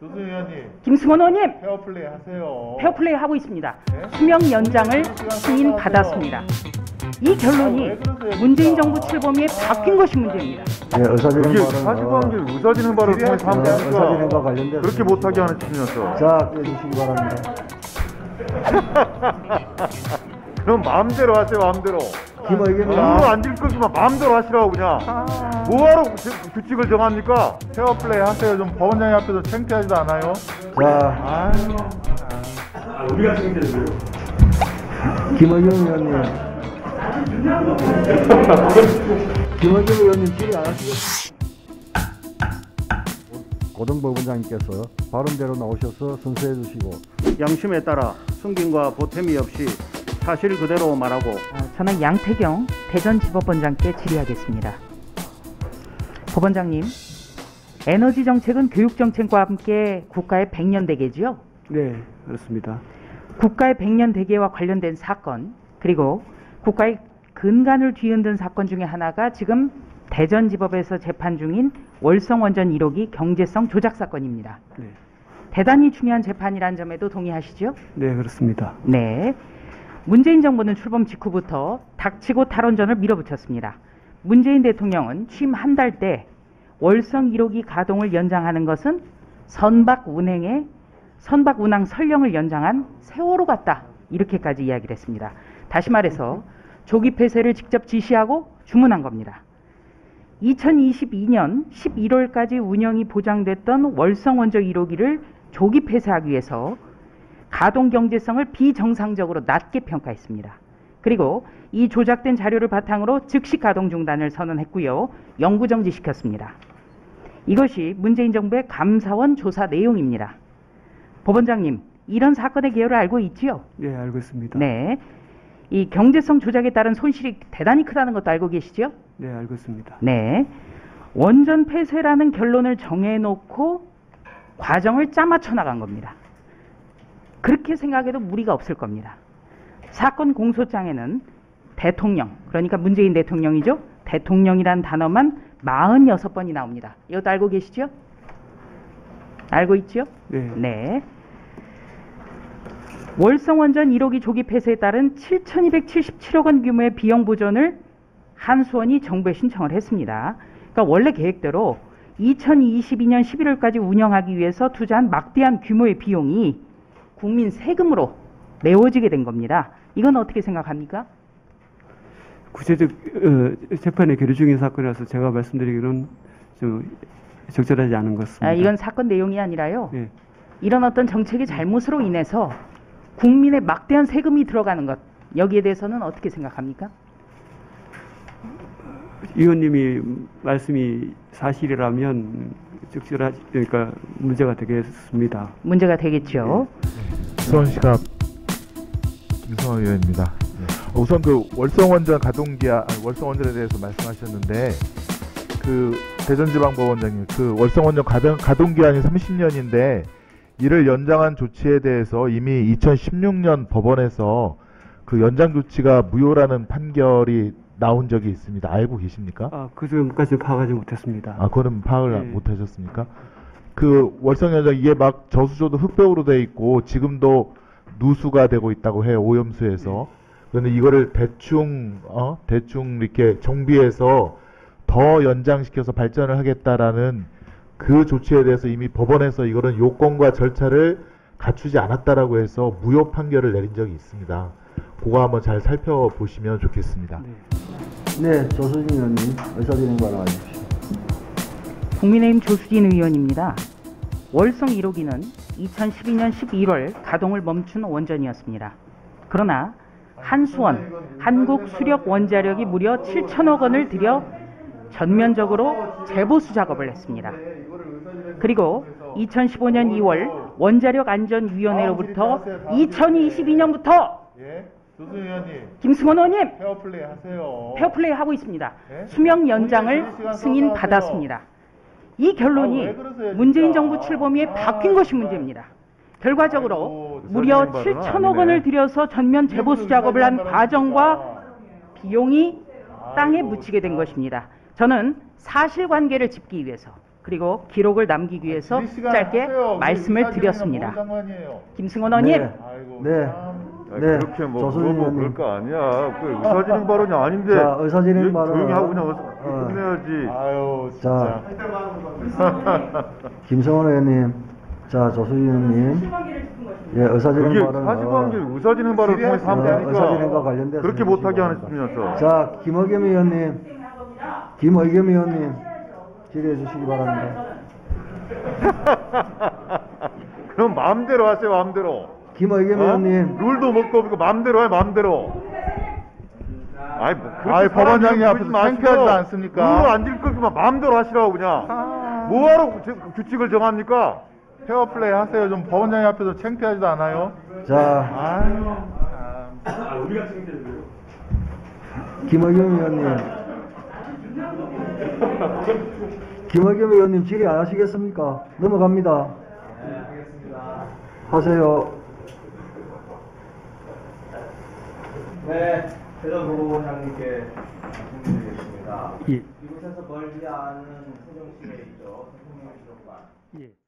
조수 의원님. 김승원 의원님. 페어플레이 하세요. 페어플레이 하고 있습니다. 네? 수명 연장을 승인받았습니다. 이 결론이 문재인 정부 출범에 바뀐 것이 문제입니다. 네, 의사진행 사실관계 발언. 의사진행 발언을 통해서 하면 되니까 의사진행과 관련돼서 그렇게 못하게 하는 측면에서. 자, 빼주시기 바랍니다. 그럼 마음대로 하세요, 마음대로. 김의겸 아무도 안 질 거지만 마음대로 하시라고 그냥. 뭐하러 규칙을 정합니까? 페어플레이 하세요. 좀 법원장님 앞에서 창피하지도 않아요? 자, 우리가 창피해요. 김의겸 의원님. 김의겸 의원님 질의 안 하시겠습니까? 고등법원장님께서 발언대로 나오셔서 선서해 주시고. 양심에 따라 숨김과 보탬이 없이 사실 그대로 말하고. 저는 양태경 대전지법원장께 질의하겠습니다. 법원장님, 에너지 정책은 교육 정책과 함께 국가의 100년 대계지요? 네, 그렇습니다. 국가의 100년 대계와 관련된 사건, 그리고 국가의 근간을 뒤흔든 사건 중에 하나가 지금 대전지법에서 재판 중인 월성원전 1호기 경제성 조작 사건입니다. 네, 대단히 중요한 재판이라는 점에도 동의하시죠? 네, 그렇습니다. 네. 문재인 정부는 출범 직후부터 닥치고 탈원전을 밀어붙였습니다. 문재인 대통령은 취임 한 달 때 월성 1호기 가동을 연장하는 것은 선박 운항 설령을 연장한 세월호 같다, 이렇게까지 이야기를 했습니다. 다시 말해서 조기 폐쇄를 직접 지시하고 주문한 겁니다. 2022년 11월까지 운영이 보장됐던 월성원전 1호기를 조기 폐쇄하기 위해서 가동 경제성을 비정상적으로 낮게 평가했습니다. 그리고 이 조작된 자료를 바탕으로 즉시 가동 중단을 선언했고요. 영구 정지시켰습니다. 이것이 문재인 정부의 감사원 조사 내용입니다. 법원장님, 이런 사건의 개요를 알고 있지요? 네, 알고 있습니다. 네. 이 경제성 조작에 따른 손실이 대단히 크다는 것도 알고 계시죠? 네, 알고 있습니다. 네. 원전 폐쇄라는 결론을 정해놓고 과정을 짜맞춰 나간 겁니다. 그렇게 생각해도 무리가 없을 겁니다. 사건 공소장에는 대통령, 그러니까 문재인 대통령이죠. 대통령이란 단어만 46번이 나옵니다. 이것도 알고 계시죠? 알고 있죠? 네. 네. 월성원전 1호기 조기 폐쇄에 따른 7,277억 원 규모의 비용 보전을 한수원이 정부에 신청을 했습니다. 그러니까 원래 계획대로 2022년 11월까지 운영하기 위해서 투자한 막대한 규모의 비용이 국민 세금으로 메워지게 된 겁니다. 이건 어떻게 생각합니까? 구체적 재판의 계류 중인 사건이라서 제가 말씀드리기로는 좀 적절하지 않은 것 같습니다. 이건 사건 내용이 아니라요. 네. 이런 어떤 정책의 잘못으로 인해서 국민의 막대한 세금이 들어가는 것, 여기에 대해서는 어떻게 생각합니까? 의원님이 말씀이 사실이라면 적절하지, 그러니까 문제가 되겠습니다. 문제가 되겠죠. 수원시갑 김성환 의원입니다. 우선 그 월성원전 월성원전에 대해서 말씀하셨는데, 그 대전지방법원장님, 그 월성원전 가동 기한이 30년인데 이를 연장한 조치에 대해서 이미 2016년 법원에서 그 연장 조치가 무효라는 판결이 나온 적이 있습니다. 알고 계십니까? 그 점까지 파악하지 못했습니다. 그거는 파악을 네. 못하셨습니까? 그 월성연장 이게 막 저수조도 흑백으로 돼 있고 지금도 누수가 되고 있다고 해요, 오염수에서. 그런데 이거를 대충 이렇게 정비해서 더 연장시켜서 발전을 하겠다라는 그 조치에 대해서 이미 법원에서 이거는 요건과 절차를 갖추지 않았다라고 해서 무효 판결을 내린 적이 있습니다. 그거 한번 잘 살펴보시면 좋겠습니다. 네, 조수진 의원님, 의사진행 발언하십시오. 국민의힘 조수진 의원입니다. 월성 1호기는 2012년 11월 가동을 멈춘 원전이었습니다. 그러나 한수원, 한국수력원자력이 무려 7천억 원을 들여 전면적으로 재보수 작업을 했습니다. 그리고 2015년 2월 원자력안전위원회로부터 2022년부터 조수 의원님. 김승원 의원님. 페어플레이 하세요. 페어플레이 하고 있습니다. 네? 수명 연장을 승인받았습니다. 이 결론이 문재인 정부 출범에 바뀐 것이 문제입니다. 결과적으로 무려 7천억 원을 들여서 전면 재보수 작업을 한 과정과 비용이 땅에 묻히게 된 것입니다. 저는 사실관계를 짚기 위해서 그리고 기록을 남기기 위해서 질의 시간 짧게 하세요. 말씀을 의사진행이랑 드렸습니다. 뭔 상관이에요? 김승원 의원님, 네. 아이고 네. 참. 아니, 네, 그렇게 뭐 조수진 물어보고 의원님. 그럴 거 아니야. 그 의사진행 발언이 아닌데. 자, 의사진행 얘 발언. 조용히 하고 그냥 끝내야지. 아유 자, 진짜. 김성원 의원님, 자, 조수진 의원님, 예, 의사진행 그게 발언. 사실관계 의사진행 발언을 통해서 하면 되니까. 의사진행과 관련돼서 그렇게 못하게 해주시기 하시면서. 자, 김의겸 의원님, 김의겸 의원님, 질의해 주시기 바랍니다. 그럼 마음대로 하세요, 마음대로. 김의겸 의원님, 룰도 먹고 없고 마음대로 해, 마음대로. 아이, 뭐 그렇게 아이, 법원장님 사람 앞에서 부리지 마시고 창피하지도 않습니까? 룰을 안 지킬 거면 마음대로 하시라고 그냥. 뭐하러 규칙을 정합니까? 페어플레이 하세요. 좀 법원장님 앞에서 창피하지도 않아요? 자, 아유 참. 김의겸 의원님, 김의겸 의원님 질의 안 하시겠습니까? 넘어갑니다. 하세요. 네, 대전 법원장님께 말씀드리겠습니다. 예. 이곳에서 멀지 않은 세종시에 있죠. 대통령 기록관. 예.